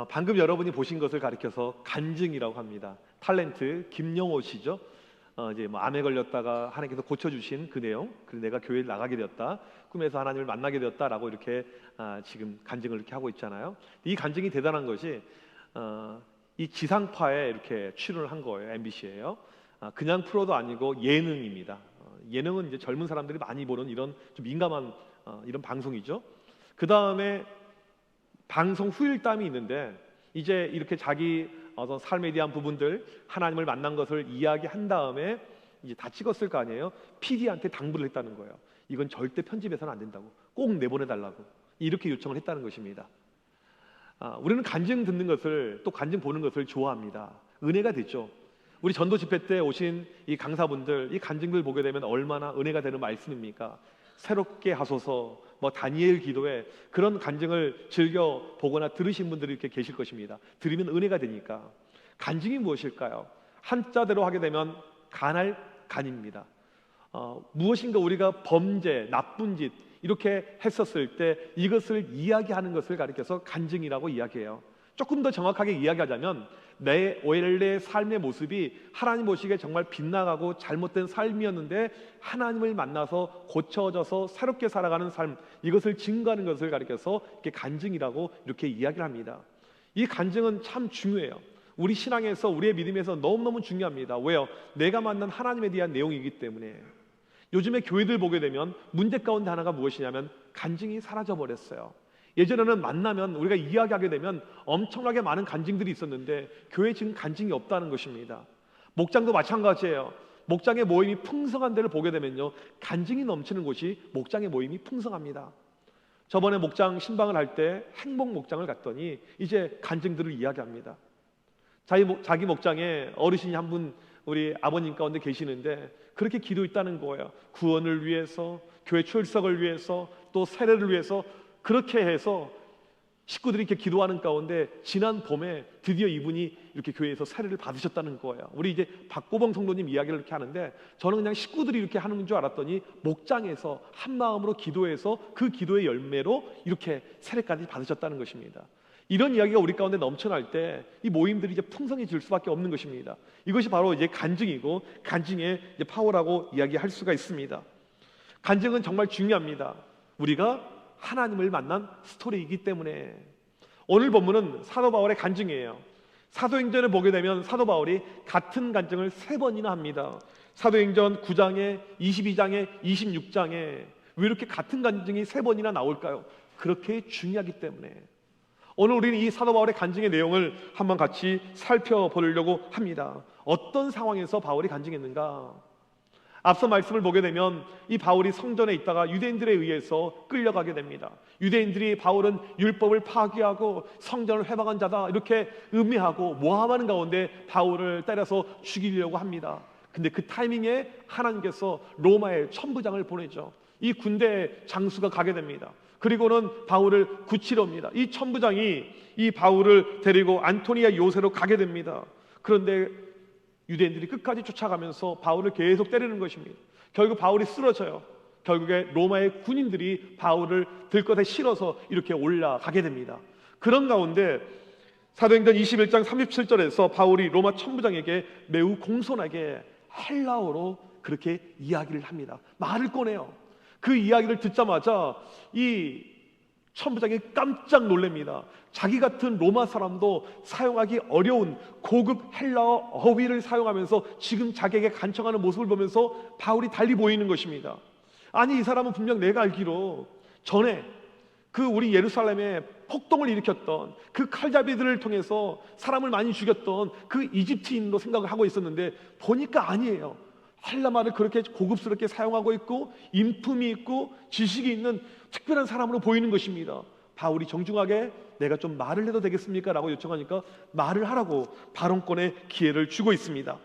방금 여러분이 보신 것을 가리켜서 간증이라고 합니다. 탤런트 김영호 씨죠. 이제 암에 걸렸다가 하나님께서 고쳐주신 그 내용, 그리고 내가 교회를 나가게 되었다, 꿈에서 하나님을 만나게 되었다라고 이렇게 지금 간증을 이렇게 하고 있잖아요. 이 간증이 대단한 것이 이 지상파에 이렇게 출연을 한 거예요. MBC예요. 그냥 프로도 아니고 예능입니다. 예능은 이제 젊은 사람들이 많이 보는 이런 좀 민감한 이런 방송이죠. 그 다음에 방송 후일담이 있는데 이제 이렇게 자기 어떤 삶에 대한 부분들, 하나님을 만난 것을 이야기한 다음에 이제 다 찍었을 거 아니에요. PD한테 당부를 했다는 거예요. 이건 절대 편집해서는 안 된다고, 꼭 내보내달라고 이렇게 요청을 했다는 것입니다. 우리는 간증 듣는 것을, 또 간증 보는 것을 좋아합니다. 은혜가 되죠. 우리 전도 집회 때 오신 이 강사분들, 이 간증들 보게 되면 얼마나 은혜가 되는 말씀입니까? 새롭게 하소서, 다니엘 기도에 그런 간증을 즐겨 보거나 들으신 분들이 이렇게 계실 것입니다. 들으면 은혜가 되니까. 간증이 무엇일까요? 한자대로 하게 되면 간할 간입니다. 무엇인가 우리가 범죄, 나쁜 짓 이렇게 했었을 때 이것을 이야기하는 것을 가리켜서 간증이라고 이야기해요. 조금 더 정확하게 이야기하자면 내 원래 삶의 모습이 하나님 보시기에 정말 빗나가고 잘못된 삶이었는데 하나님을 만나서 고쳐져서 새롭게 살아가는 삶, 이것을 증거하는 것을 가리켜서 이렇게 간증이라고 이렇게 이야기를 합니다. 이 간증은 참 중요해요. 우리 신앙에서, 우리의 믿음에서 너무너무 중요합니다. 왜요? 내가 만난 하나님에 대한 내용이기 때문에. 요즘에 교회들 보게 되면 문제 가운데 하나가 무엇이냐면 간증이 사라져버렸어요. 예전에는 만나면 우리가 이야기하게 되면 엄청나게 많은 간증들이 있었는데 교회에 지금 간증이 없다는 것입니다. 목장도 마찬가지예요. 목장의 모임이 풍성한 데를 보게 되면요, 간증이 넘치는 곳이 목장의 모임이 풍성합니다. 저번에 목장 신방을 할 때 행복 목장을 갔더니 이제 간증들을 이야기합니다. 자기 목장에 어르신이 한 분 우리 아버님 가운데 계시는데 그렇게 기도했다는 거예요. 구원을 위해서, 교회 출석을 위해서, 또 세례를 위해서 그렇게 해서 식구들이 이렇게 기도하는 가운데 지난 봄에 드디어 이분이 이렇게 교회에서 세례를 받으셨다는 거예요. 우리 이제 박고봉 성도님 이야기를 이렇게 하는데 저는 그냥 식구들이 이렇게 하는 줄 알았더니 목장에서 한 마음으로 기도해서 그 기도의 열매로 이렇게 세례까지 받으셨다는 것입니다. 이런 이야기가 우리 가운데 넘쳐날 때 이 모임들이 이제 풍성해질 수밖에 없는 것입니다. 이것이 바로 이제 간증이고 간증의 이제 파워라고 이야기할 수가 있습니다. 간증은 정말 중요합니다. 우리가 하나님을 만난 스토리이기 때문에. 오늘 본문은 사도 바울의 간증이에요. 사도행전을 보게 되면 사도 바울이 같은 간증을 3번이나 합니다. 사도행전 9장에, 22장에, 26장에 왜 이렇게 같은 간증이 3번이나 나올까요? 그렇게 중요하기 때문에. 오늘 우리는 이 사도 바울의 간증의 내용을 한번 같이 살펴보려고 합니다. 어떤 상황에서 바울이 간증했는가? 앞서 말씀을 보게 되면 이 바울이 성전에 있다가 유대인들에 의해서 끌려가게 됩니다. 유대인들이 바울은 율법을 파기하고 성전을 회방한 자다 이렇게 음해하고 모함하는 가운데 바울을 때려서 죽이려고 합니다. 근데 그 타이밍에 하나님께서 로마의 천부장을 보내죠. 이 군대 장수가 가게 됩니다. 그리고는 바울을 구치러 옵니다. 이 천부장이 이 바울을 데리고 안토니아 요새로 가게 됩니다. 그런데 유대인들이 끝까지 쫓아가면서 바울을 계속 때리는 것입니다. 결국 바울이 쓰러져요. 결국에 로마의 군인들이 바울을 들것에 실어서 이렇게 올라가게 됩니다. 그런 가운데 사도행전 21장 37절에서 바울이 로마 천부장에게 매우 공손하게 헬라어로 그렇게 이야기를 합니다. 말을 꺼내요. 그 이야기를 듣자마자 이 천부장이 깜짝 놀랍니다. 자기 같은 로마 사람도 사용하기 어려운 고급 헬라어 어휘를 사용하면서 지금 자기에게 간청하는 모습을 보면서 바울이 달리 보이는 것입니다. 아니, 이 사람은 분명 내가 알기로 전에 그 우리 예루살렘에 폭동을 일으켰던 그 칼잡이들을 통해서 사람을 많이 죽였던 그 이집트인으로 생각을 하고 있었는데 보니까 아니에요. 헬라말을 그렇게 고급스럽게 사용하고 있고 인품이 있고 지식이 있는 특별한 사람으로 보이는 것입니다. 바울이 정중하게 내가 좀 말을 해도 되겠습니까? 라고 요청하니까 말을 하라고 발언권의 기회를 주고 있습니다.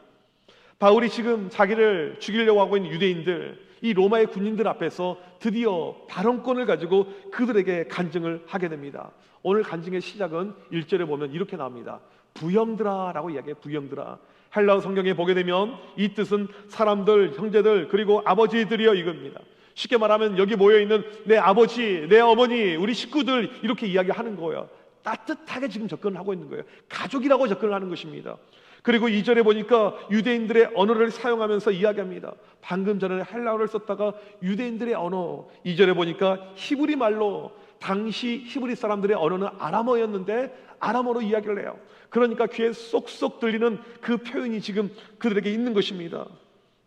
바울이 지금 자기를 죽이려고 하고 있는 유대인들, 이 로마의 군인들 앞에서 드디어 발언권을 가지고 그들에게 간증을 하게 됩니다. 오늘 간증의 시작은 1절에 보면 이렇게 나옵니다. 부형들아 라고 이야기해요. 부형들아. 헬라어 성경에 보게 되면 이 뜻은 사람들, 형제들, 그리고 아버지들이여 이겁니다. 쉽게 말하면 여기 모여있는 내 아버지, 내 어머니, 우리 식구들 이렇게 이야기하는 거예요. 따뜻하게 지금 접근을 하고 있는 거예요. 가족이라고 접근을 하는 것입니다. 그리고 2절에 보니까 유대인들의 언어를 사용하면서 이야기합니다. 방금 전에 헬라어를 썼다가 유대인들의 언어, 2절에 보니까 히브리 말로, 당시 히브리 사람들의 언어는 아람어였는데 아람어로 이야기를 해요. 그러니까 귀에 쏙쏙 들리는 그 표현이 지금 그들에게 있는 것입니다.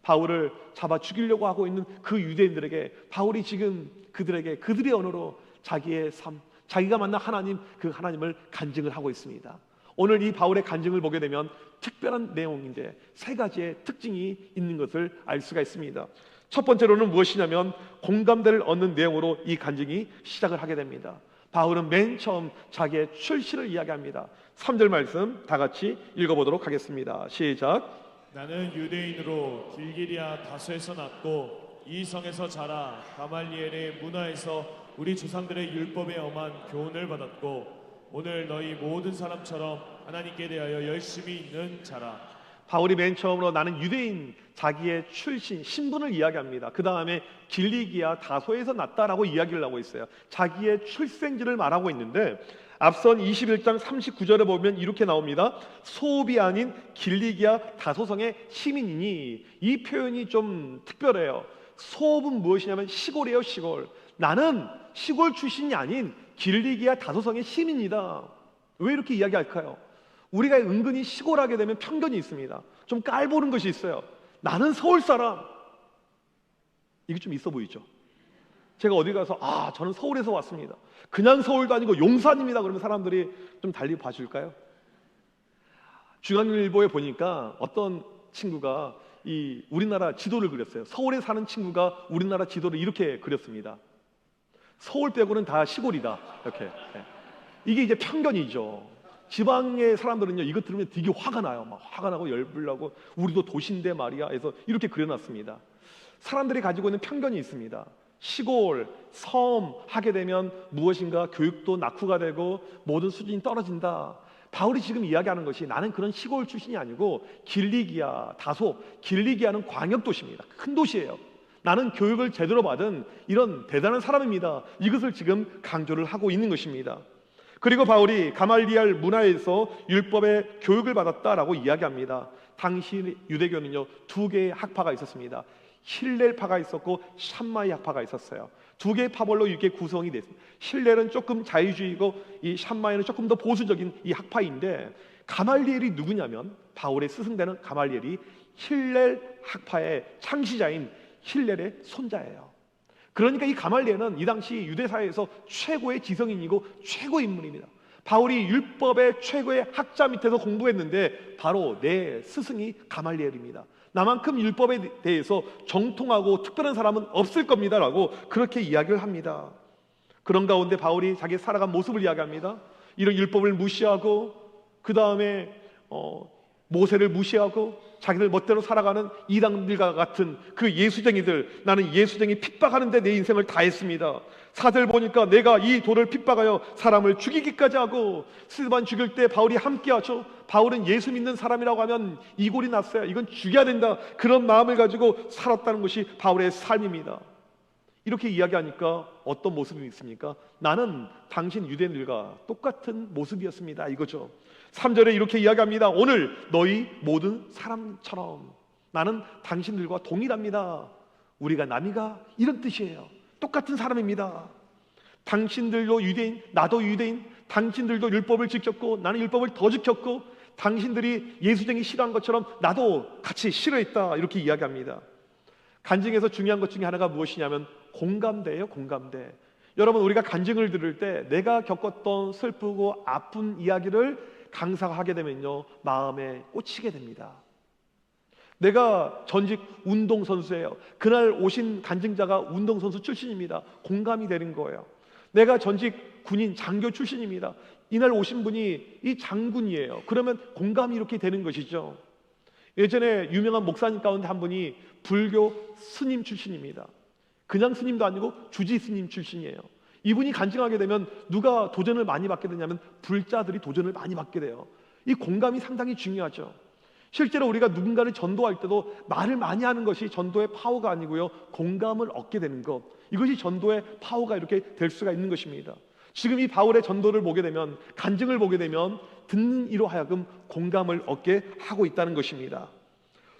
바울을 잡아 죽이려고 하고 있는 그 유대인들에게 바울이 지금 그들에게 그들의 언어로 자기의 삶, 자기가 만난 하나님, 그 하나님을 간증을 하고 있습니다. 오늘 이 바울의 간증을 보게 되면 특별한 내용인데 세 가지의 특징이 있는 것을 알 수가 있습니다. 첫 번째로는 무엇이냐면 공감대를 얻는 내용으로 이 간증이 시작을 하게 됩니다. 바울은 맨 처음 자기의 출신을 이야기합니다. 3절 말씀 다 같이 읽어보도록 하겠습니다. 시작. 나는 유대인으로 길기리아 다소에서 났고 이 성에서 자라 가말리엘의 문화에서 우리 조상들의 율법에 엄한 교훈을 받았고 오늘 너희 모든 사람처럼 하나님께 대하여 열심히 있는 자라. 바울이 맨 처음으로 나는 유대인, 자기의 출신, 신분을 이야기합니다. 그 다음에 길리기아 다소에서 났다라고 이야기를 하고 있어요. 자기의 출생지를 말하고 있는데 앞선 21장 39절에 보면 이렇게 나옵니다. 소읍이 아닌 길리기아 다소성의 시민이니. 이 표현이 좀 특별해요. 소읍은 무엇이냐면 시골이에요. 시골. 나는 시골 출신이 아닌 길리기아 다소성의 시민이다. 왜 이렇게 이야기할까요? 우리가 은근히 시골하게 되면 편견이 있습니다. 좀 깔보는 것이 있어요. 나는 서울 사람. 이게 좀 있어 보이죠? 제가 어디 가서 저는 서울에서 왔습니다. 그냥 서울도 아니고 용산입니다. 그러면 사람들이 좀 달리 봐줄까요? 중앙일보에 보니까 어떤 친구가 이 우리나라 지도를 그렸어요. 서울에 사는 친구가 우리나라 지도를 이렇게 그렸습니다. 서울 빼고는 다 시골이다. 이렇게. 이게 이제 편견이죠. 지방의 사람들은요, 이것 들으면 되게 화가 나요. 막 화가 나고 열불나고 우리도 도시인데 말이야 해서 이렇게 그려놨습니다. 사람들이 가지고 있는 편견이 있습니다. 시골, 섬 하게 되면 무엇인가 교육도 낙후가 되고 모든 수준이 떨어진다. 바울이 지금 이야기하는 것이 나는 그런 시골 출신이 아니고 길리기아, 다소, 길리기아는 광역도시입니다. 큰 도시예요. 나는 교육을 제대로 받은 이런 대단한 사람입니다. 이것을 지금 강조를 하고 있는 것입니다. 그리고 바울이 가말리엘 문화에서 율법의 교육을 받았다라고 이야기합니다. 당시 유대교는요, 두 개의 학파가 있었습니다. 힐렐파가 있었고 샴마이 학파가 있었어요. 두 개의 파벌로 이렇게 구성이 됐습니다. 힐렐은 조금 자유주의고 이 샴마이는 조금 더 보수적인 이 학파인데 가말리엘이 누구냐면 바울의 스승되는 가말리엘이 힐렐 학파의 창시자인 힐렐의 손자예요. 그러니까 이 가말리엘은 이 당시 유대사회에서 최고의 지성인이고 최고의 인물입니다. 바울이 율법의 최고의 학자 밑에서 공부했는데 바로 내 스승이 가말리엘입니다. 나만큼 율법에 대해서 정통하고 특별한 사람은 없을 겁니다 라고 그렇게 이야기를 합니다. 그런 가운데 바울이 자기 살아간 모습을 이야기합니다. 이런 율법을 무시하고 그 다음에 모세를 무시하고 자기들 멋대로 살아가는 이방인들과 같은 그 예수쟁이들, 나는 예수쟁이 핍박하는데 내 인생을 다했습니다. 4절 보니까 내가 이 돌을 핍박하여 사람을 죽이기까지 하고 스데반 죽일 때 바울이 함께하죠. 바울은 예수 믿는 사람이라고 하면 이골이 났어요. 이건 죽여야 된다. 그런 마음을 가지고 살았다는 것이 바울의 삶입니다. 이렇게 이야기하니까 어떤 모습이 있습니까? 나는 당신 유대인들과 똑같은 모습이었습니다. 이거죠. 3절에 이렇게 이야기합니다. 오늘 너희 모든 사람처럼 나는 당신들과 동일합니다. 우리가 남이가 이런 뜻이에요. 똑같은 사람입니다. 당신들도 유대인, 나도 유대인, 당신들도 율법을 지켰고 나는 율법을 더 지켰고 당신들이 예수쟁이 싫어한 것처럼 나도 같이 싫어했다. 이렇게 이야기합니다. 간증에서 중요한 것 중에 하나가 무엇이냐면 공감대예요. 공감대. 여러분, 우리가 간증을 들을 때 내가 겪었던 슬프고 아픈 이야기를 강사가 하게 되면요, 마음에 꽂히게 됩니다. 내가 전직 운동선수예요. 그날 오신 간증자가 운동선수 출신입니다. 공감이 되는 거예요. 내가 전직 군인 장교 출신입니다. 이날 오신 분이 이 장군이에요. 그러면 공감이 이렇게 되는 것이죠. 예전에 유명한 목사님 가운데 한 분이 불교 스님 출신입니다. 그냥 스님도 아니고 주지 스님 출신이에요. 이분이 간증하게 되면 누가 도전을 많이 받게 되냐면 불자들이 도전을 많이 받게 돼요. 이 공감이 상당히 중요하죠. 실제로 우리가 누군가를 전도할 때도 말을 많이 하는 것이 전도의 파워가 아니고요, 공감을 얻게 되는 것, 이것이 전도의 파워가 이렇게 될 수가 있는 것입니다. 지금 이 바울의 전도를 보게 되면, 간증을 보게 되면 듣는 이로 하여금 공감을 얻게 하고 있다는 것입니다.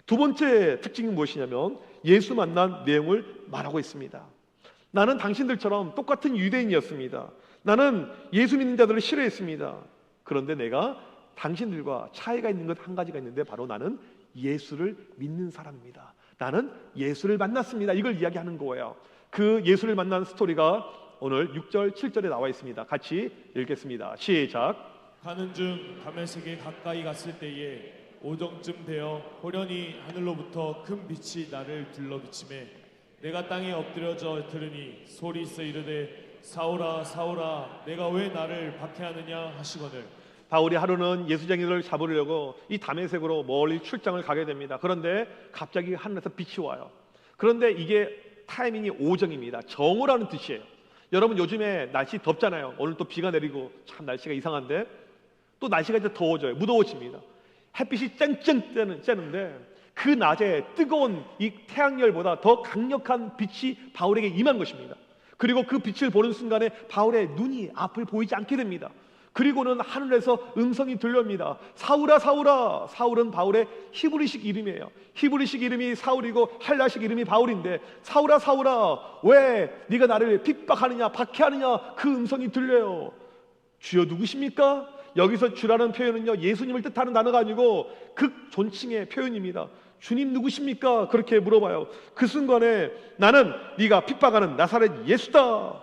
두 번째 특징이 무엇이냐면 예수 만난 내용을 말하고 있습니다. 나는 당신들처럼 똑같은 유대인이었습니다. 나는 예수 믿는 자들을 싫어했습니다. 그런데 내가 당신들과 차이가 있는 것 한 가지가 있는데, 바로 나는 예수를 믿는 사람입니다. 나는 예수를 만났습니다. 이걸 이야기하는 거예요. 그 예수를 만난 스토리가 오늘 6절, 7절에 나와 있습니다. 같이 읽겠습니다. 시작. 가는 중 다메섹에 가까이 갔을 때에 오정쯤 되어 호련히 하늘로부터 큰 빛이 나를 둘러비치매 내가 땅에 엎드려져 들으니 소리 있어 이르되 사울아 사울아 내가 왜 나를 박해하느냐 하시거늘. 바울이 하루는 예수쟁이를 잡으려고 이 다메섹으로 멀리 출장을 가게 됩니다. 그런데 갑자기 하늘에서 빛이 와요. 그런데 이게 타이밍이 오정입니다. 정오라는 뜻이에요. 여러분, 요즘에 날씨 덥잖아요. 오늘 또 비가 내리고 참 날씨가 이상한데, 또 날씨가 이제 더워져요. 무더워집니다. 햇빛이 쨍쨍 쬐는데 그 낮에 뜨거운 이 태양열보다 더 강력한 빛이 바울에게 임한 것입니다. 그리고 그 빛을 보는 순간에 바울의 눈이 앞을 보이지 않게 됩니다. 그리고는 하늘에서 음성이 들려옵니다. 사울아 사울아. 사울은 바울의 히브리식 이름이에요. 히브리식 이름이 사울이고 헬라식 이름이 바울인데, 사울아 사울아 왜 네가 나를 핍박하느냐 박해하느냐, 그 음성이 들려요. 주여 누구십니까? 여기서 주라는 표현은요, 예수님을 뜻하는 단어가 아니고 극존칭의 표현입니다. 주님 누구십니까? 그렇게 물어봐요. 그 순간에 나는 네가 핍박하는 나사렛 예수다.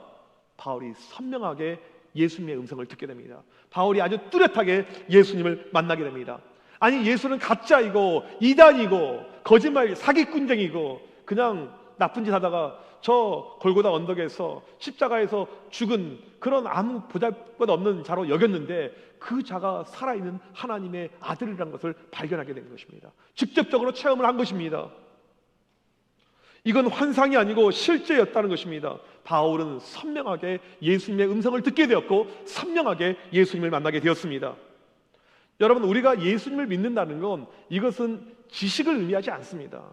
바울이 선명하게 예수님의 음성을 듣게 됩니다. 바울이 아주 뚜렷하게 예수님을 만나게 됩니다. 아니, 예수는 가짜이고 이단이고 거짓말 사기꾼쟁이고 그냥 나쁜 짓 하다가 저 골고다 언덕에서 십자가에서 죽은 그런 아무 보잘것 없는 자로 여겼는데, 그 자가 살아있는 하나님의 아들이라는 것을 발견하게 된 것입니다. 직접적으로 체험을 한 것입니다. 이건 환상이 아니고 실제였다는 것입니다. 바울은 선명하게 예수님의 음성을 듣게 되었고 선명하게 예수님을 만나게 되었습니다. 여러분, 우리가 예수님을 믿는다는 건 이것은 지식을 의미하지 않습니다.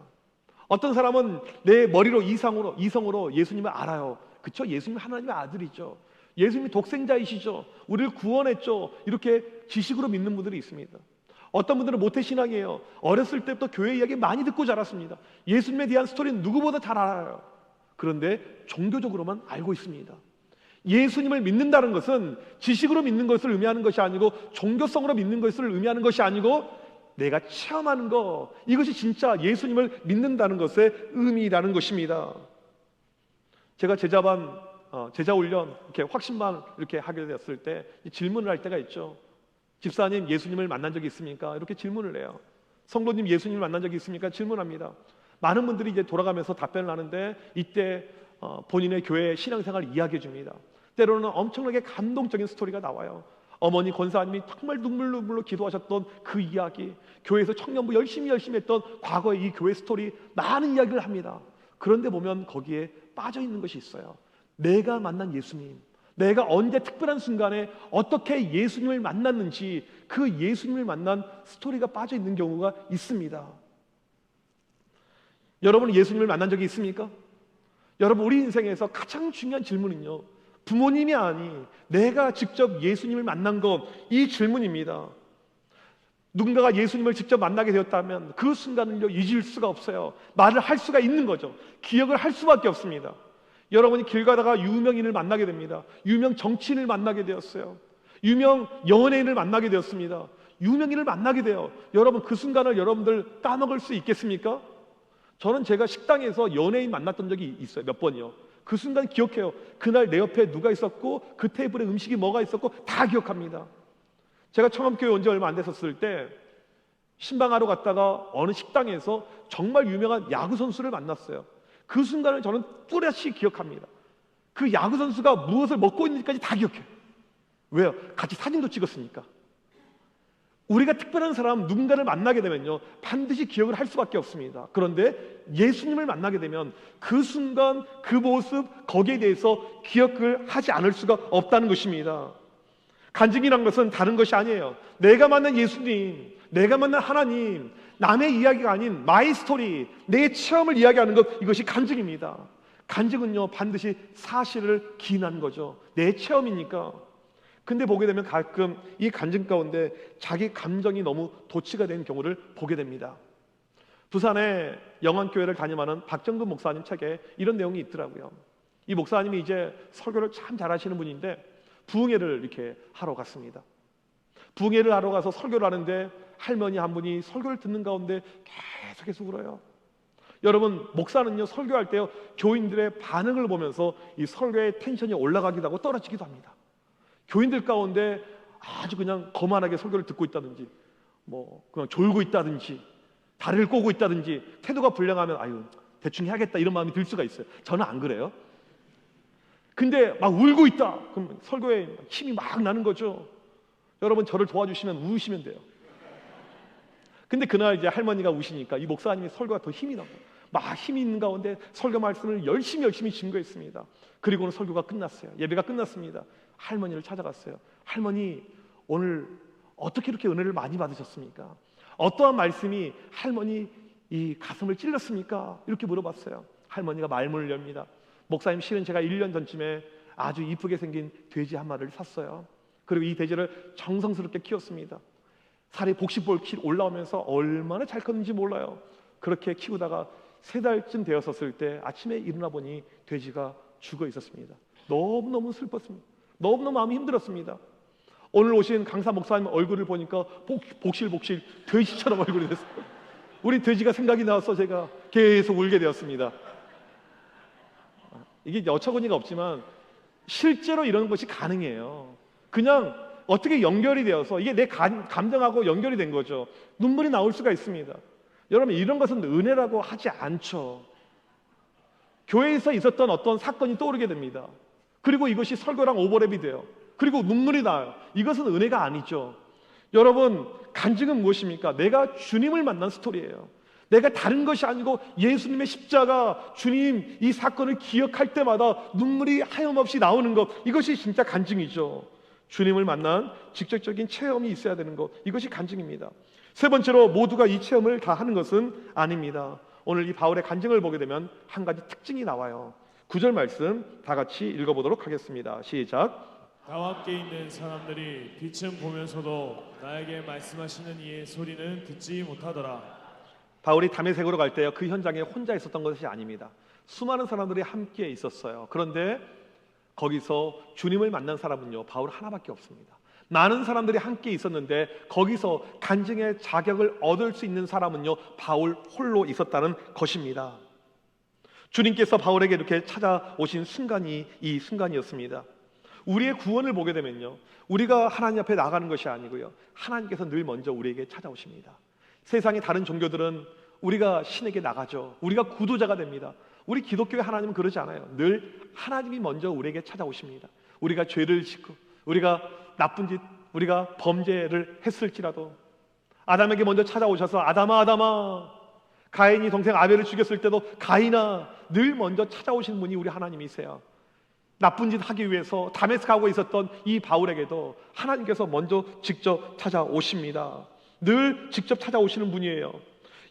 어떤 사람은 내 머리로 이성으로 예수님을 알아요. 그렇죠? 예수님은 하나님의 아들이죠. 예수님이 독생자이시죠. 우리를 구원했죠. 이렇게 지식으로 믿는 분들이 있습니다. 어떤 분들은 모태신앙이에요. 어렸을 때부터 교회 이야기 많이 듣고 자랐습니다. 예수님에 대한 스토리는 누구보다 잘 알아요. 그런데 종교적으로만 알고 있습니다. 예수님을 믿는다는 것은 지식으로 믿는 것을 의미하는 것이 아니고, 종교성으로 믿는 것을 의미하는 것이 아니고, 내가 체험하는 것, 이것이 진짜 예수님을 믿는다는 것의 의미라는 것입니다. 제가 제자훈련 이렇게 확신반 이렇게 하게 되었을 때 질문을 할 때가 있죠. 집사님, 예수님을 만난 적이 있습니까? 이렇게 질문을 해요. 성도님, 예수님을 만난 적이 있습니까? 질문합니다. 많은 분들이 이제 돌아가면서 답변을 하는데, 이때 본인의 교회 신앙생활을 이야기해 줍니다. 때로는 엄청나게 감동적인 스토리가 나와요. 어머니 권사님이 정말 눈물로 기도하셨던 그 이야기, 교회에서 청년부 열심히 했던 과거의 이 교회 스토리, 많은 이야기를 합니다. 그런데 보면 거기에 빠져 있는 것이 있어요. 내가 만난 예수님, 내가 언제 특별한 순간에 어떻게 예수님을 만났는지, 그 예수님을 만난 스토리가 빠져 있는 경우가 있습니다. 여러분은 예수님을 만난 적이 있습니까? 여러분, 우리 인생에서 가장 중요한 질문은요, 부모님이 아니 내가 직접 예수님을 만난 것, 이 질문입니다. 누군가가 예수님을 직접 만나게 되었다면 그 순간을요 잊을 수가 없어요. 말을 할 수가 있는 거죠. 기억을 할 수밖에 없습니다. 여러분이 길 가다가 유명인을 만나게 됩니다. 유명 정치인을 만나게 되었어요. 유명 연예인을 만나게 되었습니다. 유명인을 만나게 돼요. 여러분, 그 순간을 여러분들 까먹을 수 있겠습니까? 저는 제가 식당에서 연예인 만났던 적이 있어요. 몇 번이요. 그 순간 기억해요. 그날 내 옆에 누가 있었고 그 테이블에 음식이 뭐가 있었고 다 기억합니다. 제가 청암교회 온 지 얼마 안 됐었을 때 신방하러 갔다가 어느 식당에서 정말 유명한 야구 선수를 만났어요. 그 순간을 저는 뚜렷이 기억합니다. 그 야구 선수가 무엇을 먹고 있는지까지 다 기억해요. 왜요? 같이 사진도 찍었으니까. 우리가 특별한 사람, 누군가를 만나게 되면요 반드시 기억을 할 수밖에 없습니다. 그런데 예수님을 만나게 되면 그 순간, 그 모습, 거기에 대해서 기억을 하지 않을 수가 없다는 것입니다. 간증이란 것은 다른 것이 아니에요. 내가 만난 예수님, 내가 만난 하나님, 남의 이야기가 아닌 마이 스토리, 내 체험을 이야기하는 것, 이것이 간증입니다. 간증은요 반드시 사실을 기인하는 거죠. 내 체험이니까. 근데 보게 되면 가끔 이 간증 가운데 자기 감정이 너무 도취가 된 경우를 보게 됩니다. 부산에 영안교회를 담임하는 박정근 목사님 책에 이런 내용이 있더라고요. 이 목사님이 이제 설교를 참 잘하시는 분인데 부흥회를 이렇게 하러 갔습니다. 부흥회를 하러 가서 설교를 하는데 할머니 한 분이 설교를 듣는 가운데 계속해서 울어요. 여러분, 목사는요 설교할 때요 교인들의 반응을 보면서 이 설교의 텐션이 올라가기도 하고 떨어지기도 합니다. 교인들 가운데 아주 그냥 거만하게 설교를 듣고 있다든지 뭐 그냥 졸고 있다든지 다리를 꼬고 있다든지 태도가 불량하면 아유 대충 해야겠다 이런 마음이 들 수가 있어요. 저는 안 그래요. 근데 막 울고 있다 그럼 설교에 힘이 막 나는 거죠. 여러분, 저를 도와주시면 우시면 돼요. 근데 그날 이제 할머니가 우시니까 이 목사님이 설교가 더 힘이 나고 막 힘이 있는 가운데 설교 말씀을 열심히 증거했습니다. 그리고는 설교가 끝났어요. 예배가 끝났습니다. 할머니를 찾아갔어요. 할머니, 오늘 어떻게 이렇게 은혜를 많이 받으셨습니까? 어떠한 말씀이 할머니 이 가슴을 찔렀습니까? 이렇게 물어봤어요. 할머니가 말문을 엽니다. 목사님, 실은 제가 1년 전쯤에 아주 이쁘게 생긴 돼지 한 마리를 샀어요. 그리고 이 돼지를 정성스럽게 키웠습니다. 살이 복실복실 올라오면서 얼마나 잘 컸는지 몰라요. 그렇게 키우다가 3달쯤 되었을 때 아침에 일어나 보니 돼지가 죽어 있었습니다. 너무너무 슬펐습니다. 너무너무 마음이 힘들었습니다. 오늘 오신 강사 목사님 얼굴을 보니까 복실복실 돼지처럼 얼굴이 됐어요. 우리 돼지가 생각이 나서 제가 계속 울게 되었습니다. 이게 어처구니가 없지만 실제로 이런 것이 가능해요. 그냥 어떻게 연결이 되어서 이게 내 감정하고 연결이 된 거죠. 눈물이 나올 수가 있습니다. 여러분, 이런 것은 은혜라고 하지 않죠. 교회에서 있었던 어떤 사건이 떠오르게 됩니다. 그리고 이것이 설교랑 오버랩이 돼요. 그리고 눈물이 나요. 이것은 은혜가 아니죠. 여러분, 간증은 무엇입니까? 내가 주님을 만난 스토리예요. 내가 다른 것이 아니고 예수님의 십자가, 주님 이 사건을 기억할 때마다 눈물이 하염없이 나오는 것, 이것이 진짜 간증이죠. 주님을 만난 직접적인 체험이 있어야 되는 것, 이것이 간증입니다. 세 번째로, 모두가 이 체험을 다 하는 것은 아닙니다. 오늘 이 바울의 간증을 보게 되면 한 가지 특징이 나와요. 9절 말씀 다 같이 읽어보도록 하겠습니다. 시작. 나와 함께 있는 사람들이 빛은 보면서도 나에게 말씀하시는 이의 소리는 듣지 못하더라. 바울이 다메섹으로 갈 때요, 그 현장에 혼자 있었던 것이 아닙니다. 수많은 사람들이 함께 있었어요. 그런데 거기서 주님을 만난 사람은요, 바울 하나밖에 없습니다. 많은 사람들이 함께 있었는데 거기서 간증의 자격을 얻을 수 있는 사람은요, 바울 홀로 있었다는 것입니다. 주님께서 바울에게 이렇게 찾아오신 순간이 이 순간이었습니다. 우리의 구원을 보게 되면요, 우리가 하나님 앞에 나가는 것이 아니고요, 하나님께서 늘 먼저 우리에게 찾아오십니다. 세상의 다른 종교들은 우리가 신에게 나가죠. 우리가 구도자가 됩니다. 우리 기독교의 하나님은 그러지 않아요. 늘 하나님이 먼저 우리에게 찾아오십니다. 우리가 죄를 짓고 우리가 나쁜 짓, 우리가 범죄를 했을지라도 아담에게 먼저 찾아오셔서 아담아, 가인이 동생 아벨을 죽였을 때도 가인아, 늘 먼저 찾아오신 분이 우리 하나님이세요. 나쁜 짓 하기 위해서 다메섹 가고 있었던 이 바울에게도 하나님께서 먼저 직접 찾아오십니다. 늘 직접 찾아오시는 분이에요.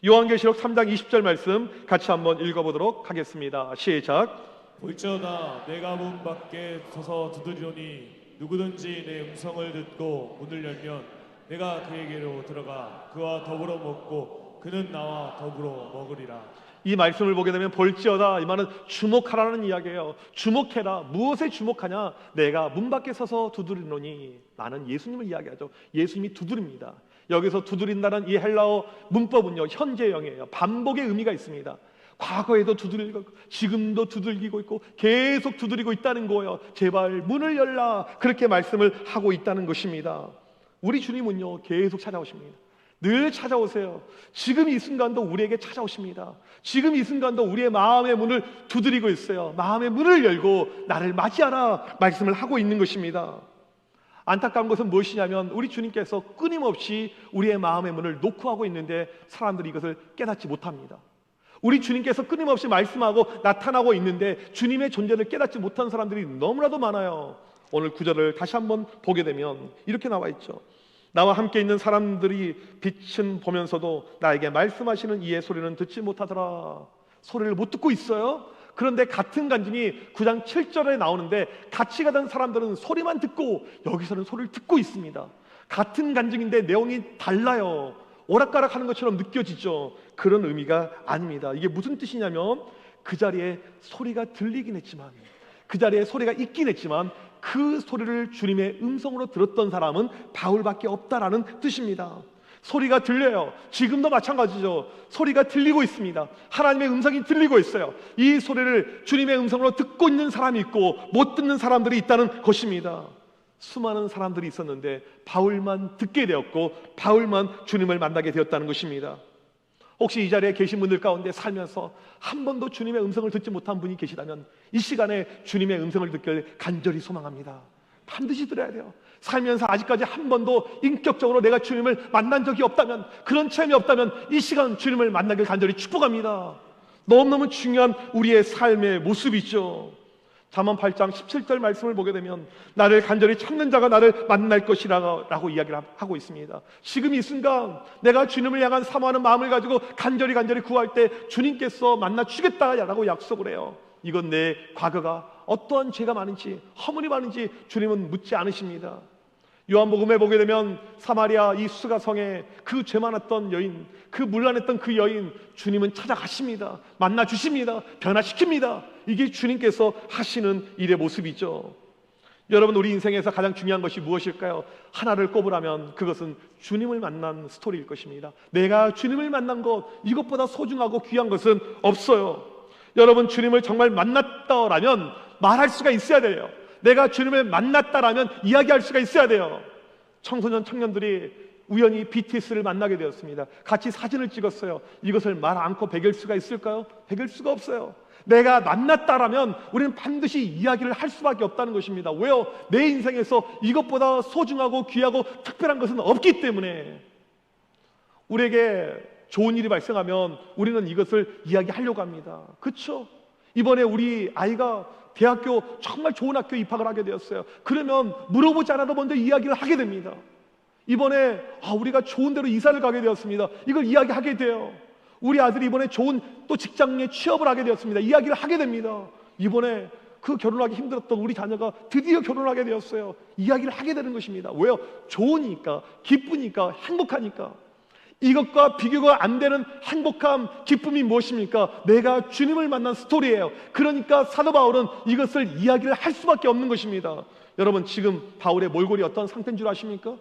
요한계시록 3장 20절 말씀 같이 한번 읽어보도록 하겠습니다. 시작. 볼지어다 내가 문 밖에 서서 두드리노니 누구든지 내 음성을 듣고 문을 열면 내가 그에게로 들어가 그와 더불어 먹고 그는 나와 더불어 먹으리라. 이 말씀을 보게 되면 볼지어다, 이 말은 주목하라는 이야기예요. 주목해라. 무엇에 주목하냐? 내가 문 밖에 서서 두드리노니. 나는 예수님을 이야기하죠. 예수님이 두드립니다. 여기서 두드린다는 이 헬라어 문법은요, 현재형이에요. 반복의 의미가 있습니다. 과거에도 두드리고 지금도 두들기고 있고 계속 두드리고 있다는 거예요. 제발 문을 열라, 그렇게 말씀을 하고 있다는 것입니다. 우리 주님은요, 계속 찾아오십니다. 늘 찾아오세요. 지금 이 순간도 우리에게 찾아오십니다. 지금 이 순간도 우리의 마음의 문을 두드리고 있어요. 마음의 문을 열고 나를 맞이하라 말씀을 하고 있는 것입니다. 안타까운 것은 무엇이냐면 우리 주님께서 끊임없이 우리의 마음의 문을 노크하고 있는데 사람들이 이것을 깨닫지 못합니다. 우리 주님께서 끊임없이 말씀하고 나타나고 있는데 주님의 존재를 깨닫지 못한 사람들이 너무나도 많아요. 오늘 구절을 다시 한번 보게 되면 이렇게 나와 있죠. 나와 함께 있는 사람들이 빛은 보면서도 나에게 말씀하시는 이의 소리는 듣지 못하더라. 소리를 못 듣고 있어요. 그런데 같은 간증이 9장 7절에 나오는데 같이 가던 사람들은 소리만 듣고 여기서는 소리를 듣고 있습니다. 같은 간증인데 내용이 달라요. 오락가락하는 것처럼 느껴지죠. 그런 의미가 아닙니다. 이게 무슨 뜻이냐면 그 자리에 소리가 들리긴 했지만, 그 자리에 소리가 있긴 했지만 그 소리를 주님의 음성으로 들었던 사람은 바울밖에 없다라는 뜻입니다. 소리가 들려요. 지금도 마찬가지죠. 소리가 들리고 있습니다. 하나님의 음성이 들리고 있어요. 이 소리를 주님의 음성으로 듣고 있는 사람이 있고 못 듣는 사람들이 있다는 것입니다. 수많은 사람들이 있었는데 바울만 듣게 되었고 바울만 주님을 만나게 되었다는 것입니다. 혹시 이 자리에 계신 분들 가운데 살면서 한 번도 주님의 음성을 듣지 못한 분이 계시다면 이 시간에 주님의 음성을 듣길 간절히 소망합니다. 반드시 들어야 돼요. 살면서 아직까지 한 번도 인격적으로 내가 주님을 만난 적이 없다면, 그런 체험이 없다면 이 시간 주님을 만나길 간절히 축복합니다. 너무너무 중요한 우리의 삶의 모습이죠. 잠언 8장 17절 말씀을 보게 되면 나를 간절히 찾는 자가 나를 만날 것이라고 이야기를 하고 있습니다. 지금 이 순간 내가 주님을 향한 사모하는 마음을 가지고 간절히 구할 때 주님께서 만나 주겠다라고 약속을 해요. 이건 내 과거가 어떠한 죄가 많은지, 허물이 많은지 주님은 묻지 않으십니다. 요한복음에 보게 되면 사마리아 이 수가성에 그 죄 많았던 여인, 그 문란했던 그 여인, 주님은 찾아가십니다. 만나 주십니다. 변화시킵니다. 이게 주님께서 하시는 일의 모습이죠. 여러분, 우리 인생에서 가장 중요한 것이 무엇일까요? 하나를 꼽으라면 그것은 주님을 만난 스토리일 것입니다. 내가 주님을 만난 것, 이것보다 소중하고 귀한 것은 없어요. 여러분, 주님을 정말 만났다라면 말할 수가 있어야 돼요. 내가 주님을 만났다라면 이야기할 수가 있어야 돼요. 청소년 청년들이 우연히 BTS를 만나게 되었습니다. 같이 사진을 찍었어요. 이것을 말 않고 배길 수가 있을까요? 배길 수가 없어요. 내가 만났다라면 우리는 반드시 이야기를 할 수밖에 없다는 것입니다. 왜요? 내 인생에서 이것보다 소중하고 귀하고 특별한 것은 없기 때문에. 우리에게 좋은 일이 발생하면 우리는 이것을 이야기하려고 합니다. 그렇죠? 이번에 우리 아이가 대학교 정말 좋은 학교에 입학을 하게 되었어요. 그러면 물어보지 않아도 먼저 이야기를 하게 됩니다. 이번에 우리가 좋은 데로 이사를 가게 되었습니다. 이걸 이야기하게 돼요. 우리 아들이 이번에 좋은 또 직장에 취업을 하게 되었습니다. 이야기를 하게 됩니다. 이번에 그 결혼하기 힘들었던 우리 자녀가 드디어 결혼하게 되었어요. 이야기를 하게 되는 것입니다. 왜요? 좋으니까, 기쁘니까, 행복하니까. 이것과 비교가 안 되는 행복함, 기쁨이 무엇입니까? 내가 주님을 만난 스토리예요. 그러니까 사도 바울은 이것을 이야기를 할 수밖에 없는 것입니다. 여러분, 지금 바울의 몰골이 어떤 상태인 줄 아십니까?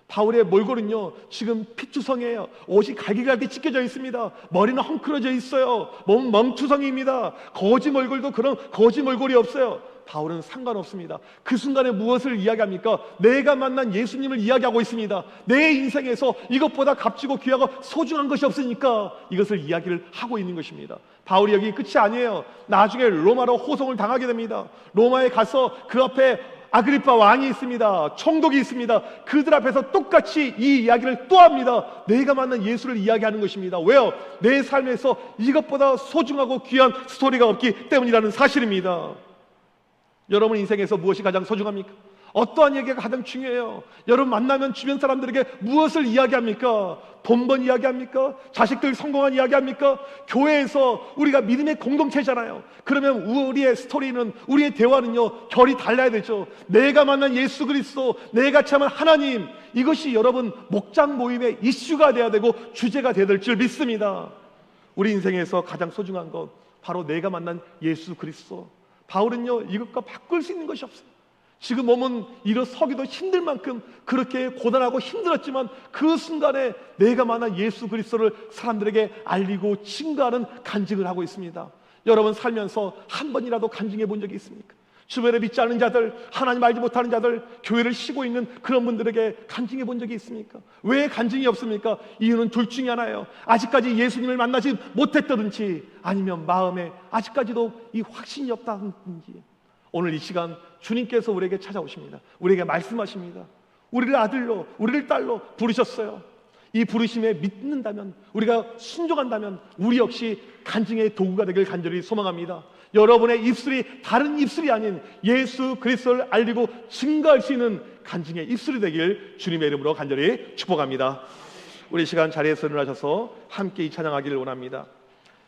바울의 몰골은요, 지금 피투성이에요. 옷이 갈기갈기 찢겨져 있습니다. 머리는 헝클어져 있어요. 몸 멍투성이입니다. 거지 몰골도 그런 거지 몰골이 없어요. 바울은 상관없습니다. 그 순간에 무엇을 이야기합니까? 내가 만난 예수님을 이야기하고 있습니다. 내 인생에서 이것보다 값지고 귀하고 소중한 것이 없으니까 이것을 이야기를 하고 있는 것입니다. 바울이 여기 끝이 아니에요. 나중에 로마로 호송을 당하게 됩니다. 로마에 가서 그 앞에 아그리파 왕이 있습니다. 총독이 있습니다. 그들 앞에서 똑같이 이 이야기를 또 합니다. 내가 만난 예수를 이야기하는 것입니다. 왜요? 내 삶에서 이것보다 소중하고 귀한 스토리가 없기 때문이라는 사실입니다. 여러분 인생에서 무엇이 가장 소중합니까? 어떠한 얘기가 가장 중요해요? 여러분 만나면 주변 사람들에게 무엇을 이야기합니까? 돈 번 이야기합니까? 자식들 성공한 이야기합니까? 교회에서 우리가 믿음의 공동체잖아요. 그러면 우리의 스토리는, 우리의 대화는요, 결이 달라야 되죠. 내가 만난 예수 그리스도, 내가 참은 하나님, 이것이 여러분 목장 모임의 이슈가 돼야 되고 주제가 돼야 될 줄 믿습니다. 우리 인생에서 가장 소중한 것 바로 내가 만난 예수 그리스도. 바울은요, 이것과 바꿀 수 있는 것이 없어요. 지금 몸은 일어서기도 힘들 만큼 그렇게 고단하고 힘들었지만 그 순간에 내가 만난 예수 그리스도를 사람들에게 알리고 증거하는 간증을 하고 있습니다. 여러분 살면서 한 번이라도 간증해 본 적이 있습니까? 주변에 믿지 않는 자들, 하나님 알지 못하는 자들, 교회를 쉬고 있는 그런 분들에게 간증해 본 적이 있습니까? 왜 간증이 없습니까? 이유는 둘 중에 하나예요. 아직까지 예수님을 만나지 못했다든지 아니면 마음에 아직까지도 이 확신이 없다든지. 오늘 이 시간 주님께서 우리에게 찾아오십니다. 우리에게 말씀하십니다. 우리를 아들로, 우리를 딸로 부르셨어요. 이 부르심에 믿는다면, 우리가 순종한다면 우리 역시 간증의 도구가 되길 간절히 소망합니다. 여러분의 입술이 다른 입술이 아닌 예수 그리스도를 알리고 증거할 수 있는 간증의 입술이 되길 주님의 이름으로 간절히 축복합니다. 우리 시간 자리에서 일어나셔서 함께 이 찬양하기를 원합니다.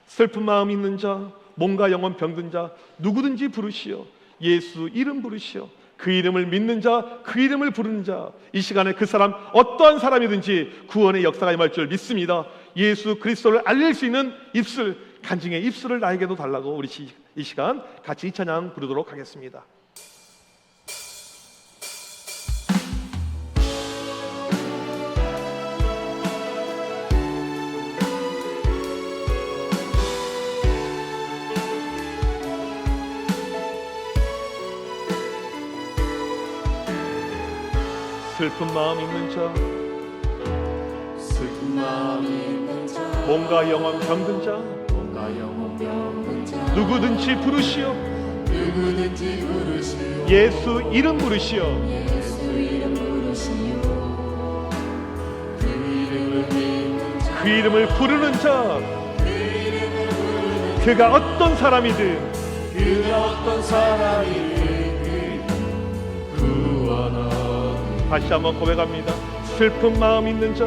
슬픈 마음 있는 자, 몸과 영혼 병든 자 누구든지 부르시오. 예수 이름 부르시오. 그 이름을 믿는 자, 그 이름을 부르는 자, 이 시간에 그 사람 어떠한 사람이든지 구원의 역사가 임할 줄 믿습니다. 예수 그리스도를 알릴 수 있는 입술, 간증의 입술을 나에게도 달라고 우리 이 시간 같이 이 찬양 부르도록 하겠습니다. 슬픈 마음 있는 자, 슬픈 마음 있는 자, 몸과 영혼 병든 자 몸과 영혼 병든 자, 누구든지 부르시오. 누구든지 부르시오. 예수 이름 부르시오. 예수 이름 부르시오. 그 이름을 믿는 자, 그 이름을 부르는 자, 그 이름을 부르는 그가 어떤 사람이든 그가 어떤 사람이든 구원하는 다시 한번 고백합니다. 슬픈 마음 있는 자,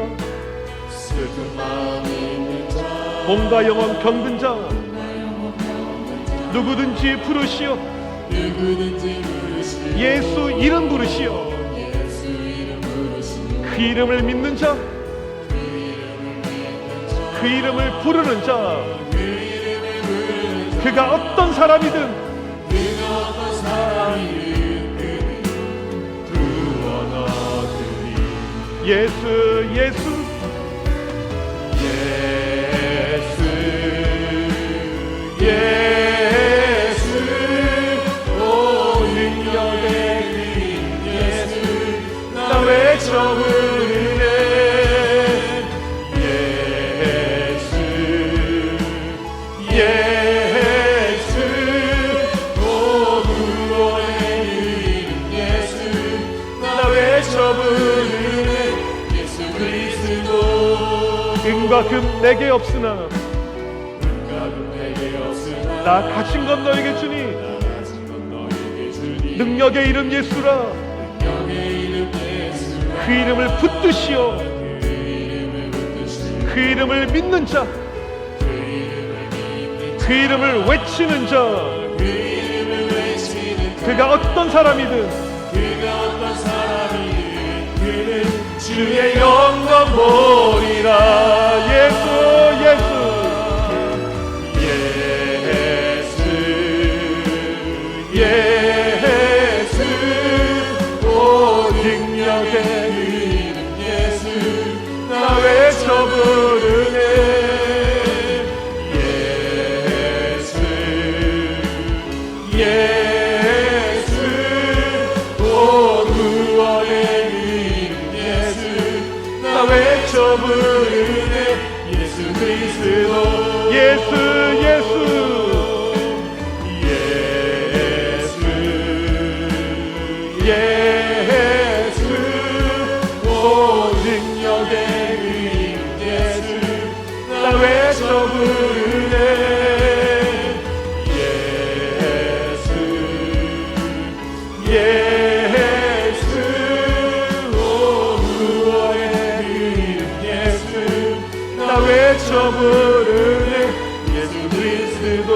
슬픈 마음 있는 자, 몸과 영혼 병든 자 몸과 영혼 병든 자, 누구든지 부르시오. 누구든지 부르시오. 예수 이름 부르시오. 예수 이름 부르시오. 그 이름을 믿는 자, 그 이름을 믿는 자, 그 이름을 부르는 자, 그 이름을 부르는 자, 그가 어떤 사람이든 그가 어떤 사람이든 구원하리니. 예수 예수 예수 오 능력의 그 예수 나 외쳐 부르네. 예수 오 구원의 이름 예수 나 외쳐 부르네. 예수 그리스도 은과 금 내게 없으나 내게 없으나 나 가진 건 너에게 주니 가진 건 너에게 주니. 능력의 이름 예수라. 능력의 이름 예수 그 이름을 붙드시오. 그 이름을 붙드시오. 그 이름을 믿는 자, 그 이름을 믿는 자, 그 이름을 외치는 자, 그 이름을 외치는 자, 그가 어떤 사람이든 그가 어떤 사람이든 그는 주의 영광 보리라. 예수 예수 예수 오 능력의 이름 예수 나 외쳐 부르네. 예수 오 구원의 이름 예수 나 외쳐 부르네. 예수 그리스도 예수 예수 예수 오 능력의 이름 예수 나 외쳐 부르네. 예수 오 구원의 이름 예수 나 외쳐 부르네. 예수 그리스도.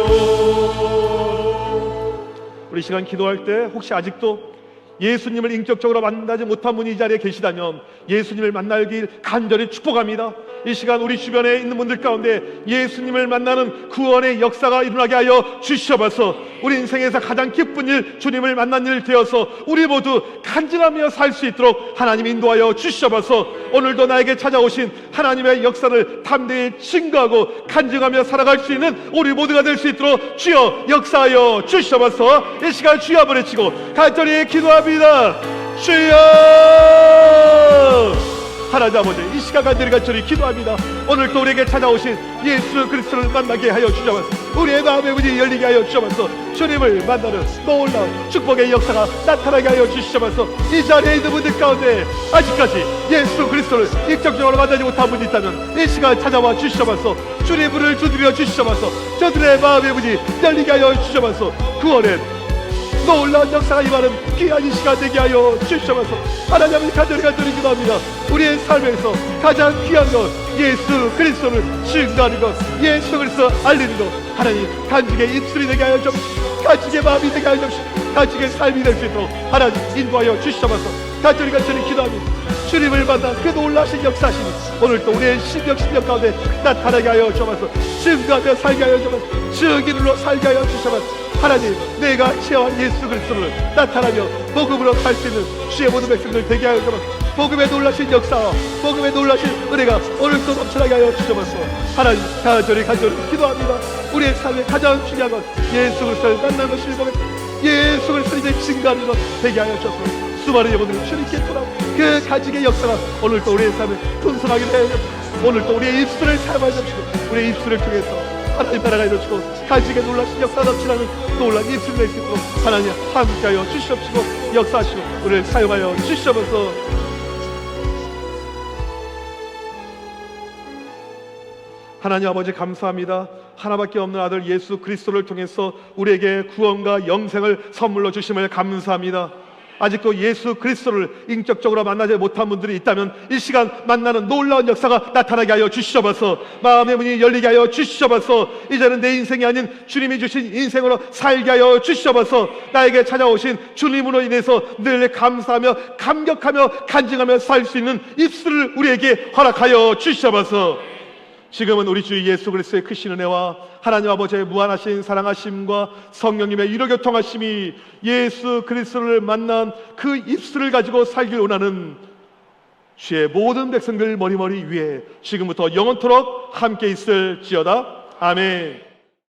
우리 시간 기도할 때 혹시 아직도 예수님을 인격적으로 만나지 못한 분이 이 자리에 계시다면 예수님을 만나길 간절히 축복합니다. 이 시간 우리 주변에 있는 분들 가운데 예수님을 만나는 구원의 역사가 일어나게 하여 주시옵소서. 우리 인생에서 가장 기쁜 일, 주님을 만난 일 되어서 우리 모두 간증하며 살 수 있도록 하나님 인도하여 주시옵소서. 오늘도 나에게 찾아오신 하나님의 역사를 담대히 증거하고 간증하며 살아갈 수 있는 우리 모두가 될 수 있도록 주여 역사하여 주시옵소서. 이 시간 주여 한번 외치고 간절히 기도합니다. 주여 하나님 아버지, 이 시간 간절히 기도합니다. 오늘도 우리에게 찾아오신 예수 그리스도를 만나게 하여 주시옵소서. 우리의 마음의 문이 열리게 하여 주시옵소서. 주님을 만나는 놀라운 축복의 역사가 나타나게 하여 주시옵소서. 이 자리에 있는 분들 가운데 아직까지 예수 그리스도를 인격적으로 만나지 못한 분이 있다면 이 시간 찾아와 주시옵소서. 주님의 문을 두드려 주시옵소서. 저들의 마음의 문이 열리게 하여 주시옵소서. 구원의 놀라운 역사가 임하는 귀한 이 시간 되게 하여 주시옵소서. 하나님 간절히 기도합니다. 우리의 삶에서 가장 귀한 것 예수 그리스도를 증거하는 것, 예수 그리스도 알리는 것, 하나님 간증의 입술이 되게 하여 주옵시고 간증의 마음이 되게 하여 주옵시고 간증의 삶이 될 수 있도록 하나님 인도하여 주시옵소서. 간절히 기도합니다. 주님을 만나 그 놀라신 역사심이 오늘 또 우리의 심령 가운데 나타나게 하여 주옵소서. 증거하며 살게 하여 주옵소서. 증인으로 살게 하여 주옵소서. 하나님 내가 체험한 예수 그리스도를 나타나며 복음으로 살 수 있는 주의 모든 백성들 되게 하여 주옵소서. 복음의 놀라신 역사와 복음의 놀라신 은혜가 오늘도 넘쳐나게 하여 주옵소서. 하나님 간절히 기도합니다. 우리의 삶의 가장 중요한 것 예수 그리스도를 만나는 것을 보겠습니다. 예수 그리스도의 증거하는 것 되게 하여 주옵소서. 수많은 영혼들이 주님께 돌아오고 그 가지의 역사가 오늘도 우리의 삶에 풍성하게 되어 오늘도 우리의 입술을 사용하여 주시고 우리의 입술을 통해서 하나님 나라가 이루어지고 가지의 놀라신 역사 넘치는 놀란 입술을 낼 수 있도록 하나님 함께하여 주시옵시고 역사하시고 우리를 사용하여 주시옵소서. 하나님 아버지 감사합니다. 하나밖에 없는 아들 예수 그리스도를 통해서 우리에게 구원과 영생을 선물로 주심을 감사합니다. 아직도 예수 그리스도를 인격적으로 만나지 못한 분들이 있다면 이 시간 만나는 놀라운 역사가 나타나게 하여 주시옵소서. 마음의 문이 열리게 하여 주시옵소서. 이제는 내 인생이 아닌 주님이 주신 인생으로 살게 하여 주시옵소서. 나에게 찾아오신 주님으로 인해서 늘 감사하며 감격하며 간증하며 살 수 있는 입술을 우리에게 허락하여 주시옵소서. 지금은 우리 주 예수 그리스도의 크신 은혜와 하나님 아버지의 무한하신 사랑하심과 성령님의 유로교통하심이 예수 그리스도를 만난 그 입술을 가지고 살길 원하는 주의 모든 백성들 머리머리 위에 지금부터 영원토록 함께 있을지어다. 아멘.